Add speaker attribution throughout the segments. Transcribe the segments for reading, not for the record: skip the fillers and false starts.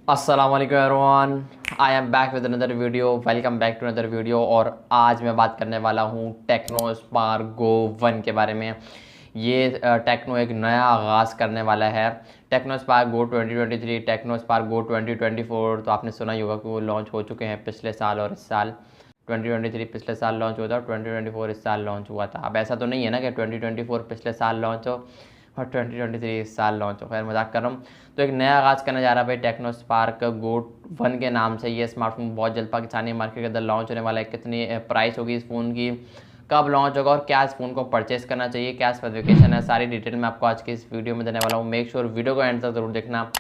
Speaker 1: अस्सलाम वालेकुम everyone, I am back with another video. Welcome back to another video. और आज मैं बात करने वाला हूँ टेक्नो स्पार्क गो 1 के बारे में। ये टेक्नो एक नया आगाज़ करने वाला है। Tecno Spark Go 2023, Tecno Spark Go 2024 तो आपने सुना ही होगा कि वो लॉन्च हो चुके हैं पिछले साल और इस साल। 2023 पिछले साल लॉन्च हुआ था और 2024 इस साल लॉन्च हुआ था। अब ऐसा तो नहीं है ना कि 2024 पिछले साल लॉन्च हो और 2023 इस साल लॉन्च हो। खैर, मजाक कर रहा हूँ। तो एक नया आगाज़ करने जा रहा है भाई टेक्नो स्पार्क गो 1 के नाम से। ये स्मार्टफोन बहुत जल्द पाकिस्तानी मार्केट के अंदर लॉन्च होने वाला है। कितनी प्राइस होगी इस फ़ोन की, कब लॉन्च होगा और क्या इस फ़ोन को परचेस करना चाहिए, क्या स्पेसिफिकेशन है, सारी डिटेल मैं आपको आज की इस वीडियो में देने वाला हूँ। मेक श्योर वीडियो को एंड तक जरूर देखना।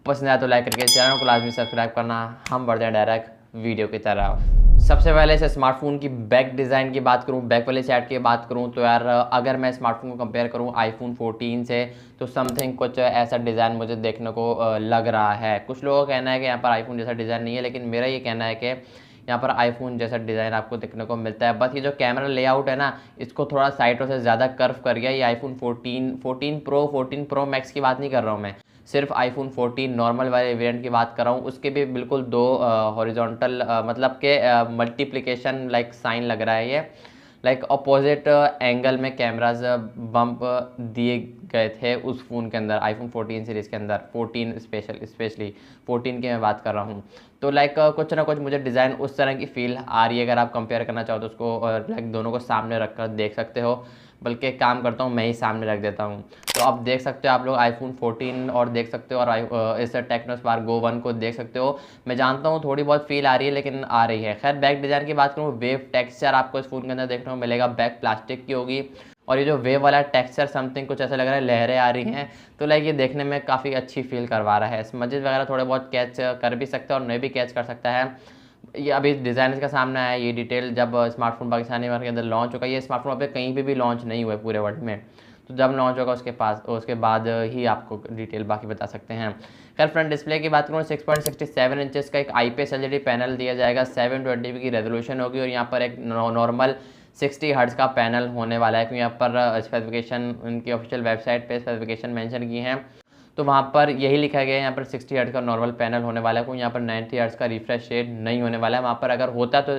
Speaker 1: पसंद आया तो लाइक करके चैनल को लाजमी सब्सक्राइब करना। हम बढ़ते हैं डायरेक्ट वीडियो की तरफ। सबसे पहले से स्मार्टफोन की बैक डिज़ाइन की बात करूं, बैक वाले साइड की बात करूं तो यार अगर मैं स्मार्टफोन को कंपेयर करूं आईफोन 14 से तो समथिंग कुछ ऐसा डिज़ाइन मुझे देखने को लग रहा है। कुछ लोगों का कहना है कि यहाँ पर आईफोन जैसा डिज़ाइन नहीं है, लेकिन मेरा ये कहना है कि यहाँ पर आईफोन जैसा डिज़ाइन आपको देखने को मिलता है। बस ये जो कैमरा लेआउट है ना, इसको थोड़ा साइडों से ज़्यादा कर्व कर गया। ये आईफोन 14 प्रो 14 प्रो मैक्स की बात नहीं कर रहा हूँ मैं, सिर्फ आईफोन 14 नॉर्मल वाले वेरिएंट की बात कर रहा हूँ। उसके भी बिल्कुल दो हॉरिजॉन्टल मतलब के मल्टीप्लिकेशन लाइक साइन लग रहा है ये, लाइक अपोजिट एंगल में कैमराज बम्प दिए गए थे उस फ़ोन के अंदर, आईफोन 14 सीरीज़ के अंदर। 14 स्पेशली 14 की मैं बात कर रहा हूँ। तो लाइक कुछ ना कुछ मुझे डिज़ाइन उस तरह की फ़ील आ रही है। अगर आप कंपेयर करना चाहो तो उसको लाइक दोनों को सामने रख कर देख सकते हो, बल्कि एक काम करता हूँ मैं ही सामने रख देता हूँ। तो आप देख सकते हो आप लोग आईफोन 14 और देख सकते हो और इस टेक्नो स्पार्क गो 1 को देख सकते हो। मैं जानता हूँ थोड़ी बहुत फील आ रही है, लेकिन आ रही है। खैर, बैक डिज़ाइन की बात करूँ, वेव टेक्सचर आपको इस फ़ोन के अंदर देखने को मिलेगा। बैक प्लास्टिक की होगी और ये जो वेव वाला टेक्सचर समथिंग कुछ ऐसा लग रहा है लहरें आ रही हैं, तो लाइक ये देखने में काफ़ी अच्छी फील करवा रहा है। स्मजेस वगैरह थोड़े बहुत कैच कर भी सकता है और नहीं भी कैच कर सकता है। ये अभी डिज़ाइन इसका सामने आया है। ये डिटेल जब स्मार्टफोन पाकिस्तानी मार्केट के अंदर लॉन्च होगा, ये स्मार्टफोन अभी कहीं पे भी लॉन्च नहीं हुआ है पूरे वर्ल्ड में, तो जब लॉन्च होगा उसके बाद ही आपको डिटेल बाकी बता सकते हैं। खैर, फ्रंट डिस्प्ले की बात करूँ, 6.67 इंचेस का एक IPS LCD पैनल दिया जाएगा। 720p की रेजोल्यूशन होगी और यहाँ पर एक नॉर्मल 60 हर्ट्ज़ का पैनल होने वाला है, क्योंकि यहाँ पर स्पेसिफिकेशन उनकी ऑफिशियल वेबसाइट पे स्पेसिफिकेशन मेंशन की हैं, तो वहाँ पर यही लिखा गया है यहाँ पर 60 हर्ट्ज़ का नॉर्मल पैनल होने वाला है। कोई यहाँ पर 90 हर्ट्ज़ का रिफ्रेश रेट नहीं होने वाला है। वहाँ पर अगर होता तो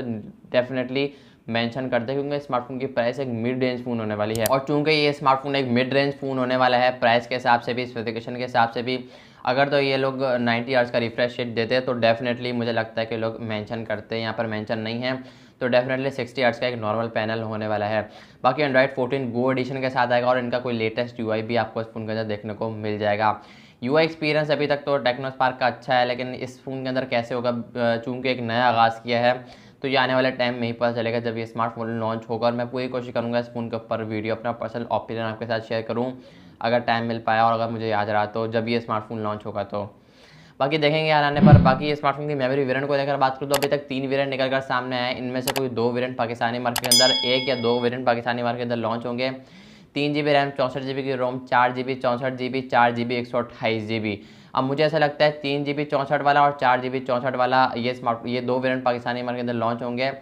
Speaker 1: डेफिनेटली मेंशन करते हैं, क्योंकि स्मार्टफोन की प्राइस एक मिड रेंज फ़ोन होने वाली है। और चूंकि ये स्मार्टफोन एक मिड रेंज फ़ोन होने वाला है, प्राइस के हिसाब से भी स्पेसिफिकेशन के हिसाब से भी, अगर तो ये लोग 90 हर्ट्ज़ का रिफ्रेश रेट देते हैं तो डेफिनेटली मुझे लगता है कि लोग मेंशन करते हैं। यहाँ पर मेंशन नहीं है, तो डेफिनेटली 60 हर्ट्ज़ का एक नॉर्मल पैनल होने वाला है। बाकी एंड्रॉइड 14 गो एडिशन के साथ आएगा और इनका कोई लेटेस्ट UI भी आपको इस फोन के अंदर देखने को मिल जाएगा। UI एक्सपीरियंस अभी तक तो टेक्नो स्पार्क का अच्छा है, लेकिन इस फ़ोन के अंदर कैसे होगा, चूंकि एक नया आगाज़ किया है, तो ये आने वाले टाइम में ही पता चलेगा जब ये स्मार्टफोन लॉन्च होगा। और मैं पूरी कोशिश करूँगा इस फ़ोन के ऊपर वीडियो अपना पर्सनल ओपिनियन आपके साथ शेयर करूँ, अगर टाइम मिल पाया और अगर मुझे याद रहा तो, जब ये स्मार्टफोन लॉन्च होगा तो। बाकी देखेंगे यार आने पर। बाकी ये स्मार्टफोन की मेमोरी वेरिएंट को लेकर बात करूँ तो अभी तक 3 वेरिएंट निकल कर सामने आए। इनमें से कोई 2 वेरिएंट पाकिस्तानी मार्केट के अंदर, 1 या 2 वेरिएंट पाकिस्तानी मार्केट के अंदर लॉन्च होंगे। 3 GB रैम, 64 GB की रोम, 4 GB 64 GB, 4 GB 128 GB। अब मुझे ऐसा लगता है 3 GB 64 वाला और 4 GB 64 वाला ये 2 वेरिएंट पाकिस्तानी मार्केट के अंदर लॉन्च होंगे।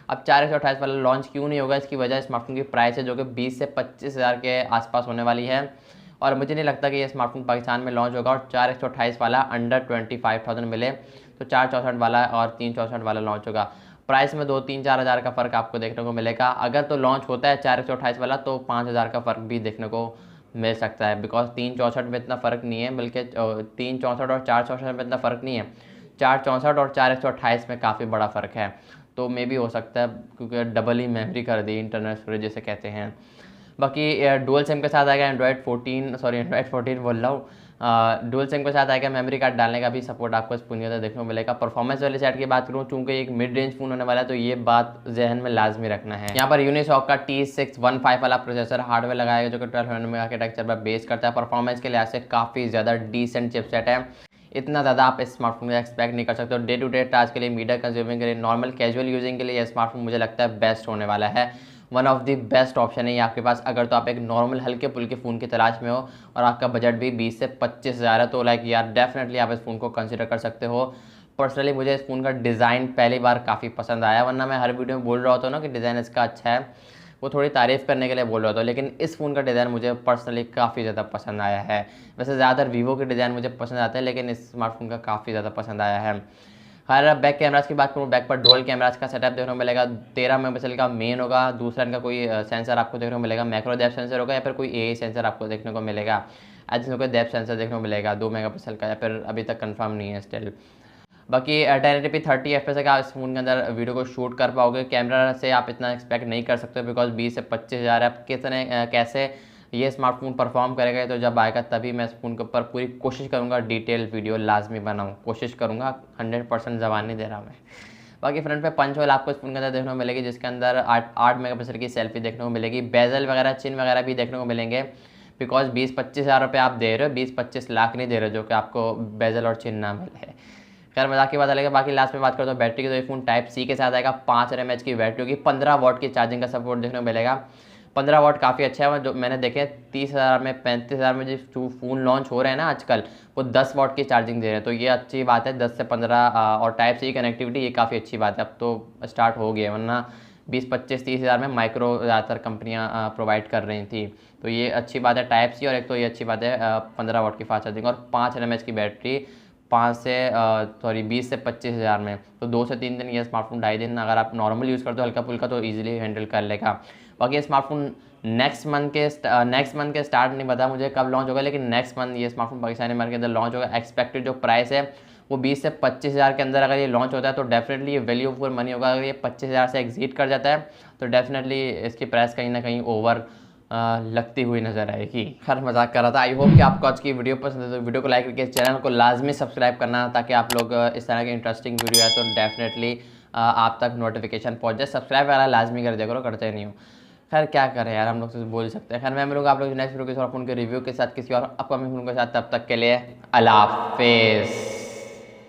Speaker 1: अब 4 128 वाला लॉन्च क्यों नहीं होगा, इसकी वजह स्मार्टफोन की प्राइस है जो कि 20 से 25 हज़ार के आसपास होने वाली है। और मुझे नहीं लगता कि ये स्मार्टफोन पाकिस्तान में लॉन्च होगा और 4 128 वाला अंडर 25,000 मिले, तो 4 64 वाला और 3 64 वाला लॉन्च होगा। प्राइस में 2 3 4 हज़ार का फ़र्क आपको देखने को मिलेगा। अगर तो लॉन्च होता है 4 128 वाला तो 5 हज़ार का फ़र्क भी देखने को मिल सकता है, बिकॉज 3 64 में इतना फ़र्क नहीं है, बल्कि 3 64 और 4 64 में इतना फ़र्क नहीं है। 4 64 और 4 128 में काफ़ी बड़ा फ़र्क है, तो मे भी हो सकता है, क्योंकि डबल ही मेमोरी कर दी, इंटरनल स्टोरेज जिसे कहते हैं। बाकी डुअल सिम के साथ आएगा एंड्रॉयड 14 बोल रहा हूँ। डुअल सिम के साथ आएगा, मेमोरी कार्ड डालने का भी सपोर्ट आपको इस फ़ोन के अंदर देखने को मिलेगा। परफॉर्मेंस वाली साइड की बात करूँ, चूँकि एक मिड रेंज फ़ोन होने वाला है, तो ये बात जहन में लाजमी रखना है। यहाँ पर यूनिसॉक का T615 वाला प्रोसेसर हार्डवेयर लगाएगा, जो कि 1200 आर्किटेक्चर पर बेस करता है। परफॉर्मेंस के लिहाज से काफ़ी ज़्यादा डिसेंट चिपसेट है। इतना ज़्यादा आप इस स्मार्टफोन को एक्सपेक्ट नहीं कर सकते हो। डे टू डे टास्क के लिए, मीडिया कंज्यूमिंग के लिए, नॉर्मल कैजुअल यूजिंग के लिए ये स्मार्टफोन मुझे लगता है बेस्ट होने वाला है। One of the best option है ये आपके पास, अगर तो आप एक नॉर्मल हल्के फुल्के फ़ोन की तलाश में हो और आपका बजट भी 20 से 25 हज़ार है, तो लाइक यार डेफिनेटली आप इस फ़ोन को कंसिडर कर सकते हो। पर्सनली मुझे इस फ़ोन का डिज़ाइन पहली बार काफ़ी पसंद आया, वरना मैं हर वीडियो में बोल रहा होता हूँ ना कि डिज़ाइन इसका अच्छा है, वो थोड़ी तारीफ़ करने के लिए बोल रहा था, लेकिन इस फ़ोन का डिज़ाइन मुझे पर्सनली काफ़ी ज़्यादा पसंद आया है। वैसे ज़्यादातर वीवो के डिज़ाइन मुझे पसंद आते हैं, लेकिन इस स्मार्टफोन का काफ़ी ज़्यादा पसंद आया है। खैर बैक कैमराज की बात करूँ, बैक पर डुअल कैमराज का सेटअप देखने को मिलेगा। 13 मेगापिक्सल का मेन होगा, दूसरा इनका कोई सेंसर आपको देखने को मिलेगा, मैक्रो डेप्थ सेंसर होगा या फिर कोई एआई सेंसर आपको देखने को मिलेगा। आज इसमें कोई डेप्थ सेंसर देखने को मिलेगा 2 मेगापिक्सल का, या फिर अभी तक कंफर्म नहीं है स्टिल। बाकी 1080p 30 FPS का इस फ़ोन के अंदर वीडियो को शूट कर पाओगे। कैमरा से आप इतना एक्सपेक्ट नहीं कर सकते, बिकॉज 20 से 25 हज़ार आप कितने कैसे ये स्मार्टफोन परफॉर्म करेगा, तो जब आएगा तभी मैं इस फ़ोन के ऊपर पूरी कोशिश करूँगा, डिटेल वीडियो लाजमी बनाऊँ, कोशिश करूँगा, 100% जबान नहीं दे रहा मैं। बाकी फ्रंट पे पंच होल आपको इस फ़ोन के अंदर देखने को मिलेगी, जिसके अंदर 8 मेगापिक्सल की सेल्फी देखने को मिलेगी। बेजल वगैरह, चिन वगैरह भी देखने को मिलेंगे, बिकॉज 20-25 हज़ार रुपये आप दे रहे हो, 20-25 लाख नहीं दे रहे हो जो कि आपको बेजल और चिन ना मिले। खैर मजाक की बात अलग है। बाकी लास्ट में बात करते हो बैटरी की, तो ये फ़ोन टाइप सी के साथ आएगा। 5000 mAh की बैटरी होगी, 15 वाट की चार्जिंग का सपोर्ट देखने को मिलेगा। 15 वाट काफ़ी अच्छा है, जो मैंने देखे 30,000 में 35,000 में जो फ़ोन लॉन्च हो रहे हैं ना आजकल, वो 10 वाट की चार्जिंग दे रहे हैं, तो ये अच्छी बात है। 10 से 15 और टाइप सी कनेक्टिविटी, ये काफ़ी अच्छी बात है। अब तो स्टार्ट हो गया, वरना 20-25-30 हज़ार में माइक्रो ज़्यादातर कंपनियाँ प्रोवाइड कर रही थी, तो ये अच्छी बात है टाइप सी। और एक तो ये अच्छी बात है 15 वाट की फास्ट चार्जिंग और 5000 mAh की बैटरी 20 से 25 हज़ार में, तो 2 से 3 दिन ये स्मार्टफोन, 2.5 दिन अगर आप नॉर्मल यूज़ करते हो हल्का फुल्का, तो इजीली हैंडल कर लेगा। बाकी ये स्मार्टफोन नेक्स्ट मंथ के स्टार्ट नहीं पता मुझे कब लॉन्च होगा, लेकिन नेक्स्ट मंथ ये स्मार्टफोन पाकिस्तानी मार्केट के अंदर लॉन्च होगा। एक्सपेक्टेड जो प्राइस है वो 20 से 25 हज़ार के अंदर अगर ये लॉन्च होता है, तो डेफिनेटली ये वैल्यू फॉर मनी होगा। अगर ये 25 हज़ार से एग्जीट कर जाता है, तो डेफिनेटली इसकी प्राइस कहीं ना कहीं ओवर लगती हुई नजर आएगी। खैर मजाक कर रहा था। आई होप कि आपको आज की वीडियो पसंद है, तो वीडियो को लाइक करके चैनल को लाजमी सब्सक्राइब करना, ताकि आप लोग इस तरह की इंटरेस्टिंग वीडियो है तो डेफिनेटली आप तक नोटिफिकेशन पहुंच जाए। सब्सक्राइब वगैरह लाजमी कर दिया करो, करते नहीं हो। खैर क्या करें यार, हम लोग से बोल सकते हैं। खैर मैं मिलूंगा आप लोग नेक्स्ट वीडियो के साथ, फोन के रिव्यू के साथ, किसी और अपकमिंग फोन के साथ। तब तक के लिए अल्लाह हाफिज़।